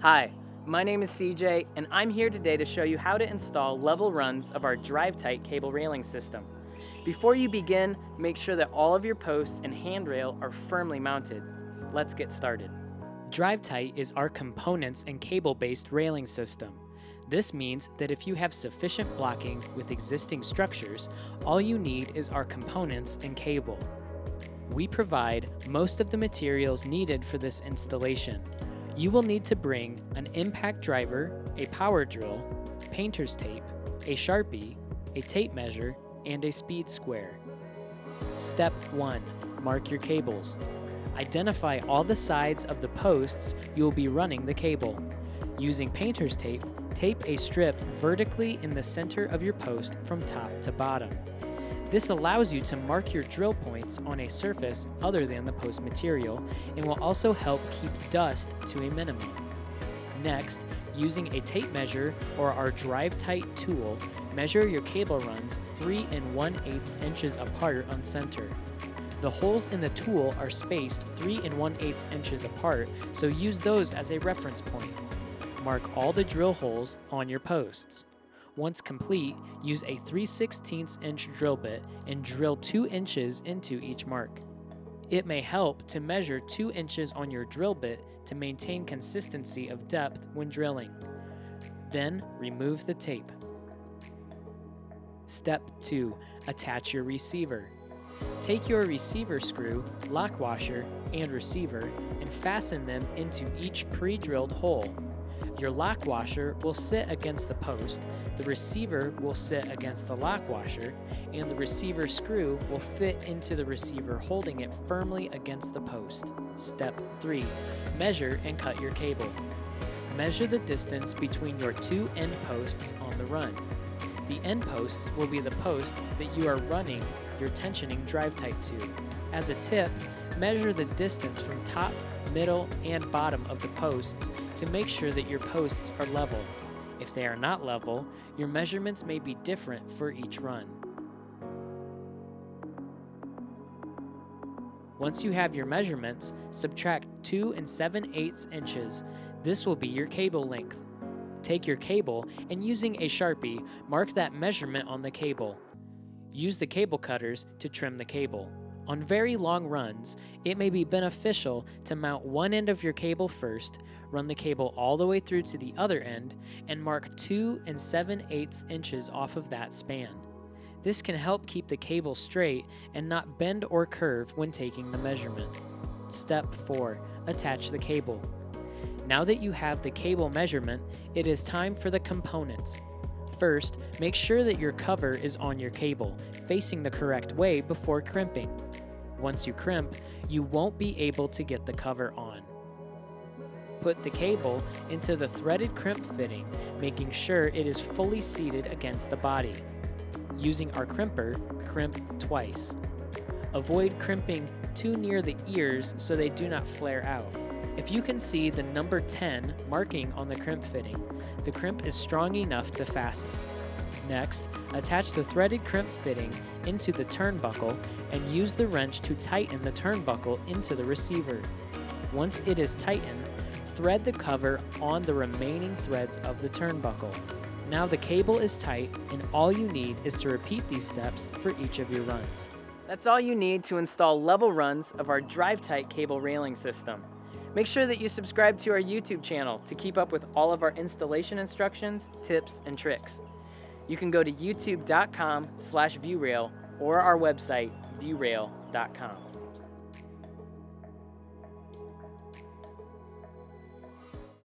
Hi, my name is CJ, and I'm here today to show you how to install level runs of our DriveTite Cable Railing System. Before you begin, make sure that all of your posts and handrail are firmly mounted. Let's get started. DriveTite is our components and cable-based railing system. This means that if you have sufficient blocking with existing structures, all you need is our components and cable. We provide most of the materials needed for this installation. You will need to bring an impact driver, a power drill, painter's tape, a sharpie, a tape measure, and a speed square. Step 1. Mark your cables. Identify all the sides of the posts you will be running the cable. Using painter's tape, tape a strip vertically in the center of your post from top to bottom. This allows you to mark your drill points on a surface other than the post material and will also help keep dust to a minimum. Next, using a tape measure or our DriveTite tool, measure your cable runs 3 1/8 inches apart on center. The holes in the tool are spaced 3 1/8 inches apart, so use those as a reference point. Mark all the drill holes on your posts. Once complete, use a 3/16 inch drill bit and drill 2 inches into each mark. It may help to measure 2 inches on your drill bit to maintain consistency of depth when drilling. Then remove the tape. Step 2. Attach your receiver. Take your receiver screw, lock washer, and receiver and fasten them into each pre-drilled hole. Your lock washer will sit against the post, the receiver will sit against the lock washer, and the receiver screw will fit into the receiver, holding it firmly against the post. Step 3. Measure and cut your cable. Measure the distance between your 2 end posts on the run. The end posts will be the posts that you are running your tensioning DriveTite to. As a tip, measure the distance from top, middle, and bottom of the posts to make sure that your posts are level. If they are not level, your measurements may be different for each run. Once you have your measurements, subtract 2 7/8 inches. This will be your cable length. Take your cable and using a Sharpie, mark that measurement on the cable. Use the cable cutters to trim the cable. On very long runs, it may be beneficial to mount one end of your cable first, run the cable all the way through to the other end, and mark 2 7/8 inches off of that span. This can help keep the cable straight and not bend or curve when taking the measurement. Step 4. Attach the cable. Now that you have the cable measurement, it is time for the components. First, make sure that your cover is on your cable, facing the correct way before crimping. Once you crimp, you won't be able to get the cover on. Put the cable into the threaded crimp fitting, making sure it is fully seated against the body. Using our crimper, crimp twice. Avoid crimping too near the ears so they do not flare out. If you can see the number 10 marking on the crimp fitting, the crimp is strong enough to fasten. Next, attach the threaded crimp fitting into the turnbuckle and use the wrench to tighten the turnbuckle into the receiver. Once it is tightened, thread the cover on the remaining threads of the turnbuckle. Now the cable is tight and all you need is to repeat these steps for each of your runs. That's all you need to install level runs of our DriveTite Cable Railing System. Make sure that you subscribe to our YouTube channel to keep up with all of our installation instructions, tips, and tricks. You can go to youtube.com/viewrail or our website, viewrail.com.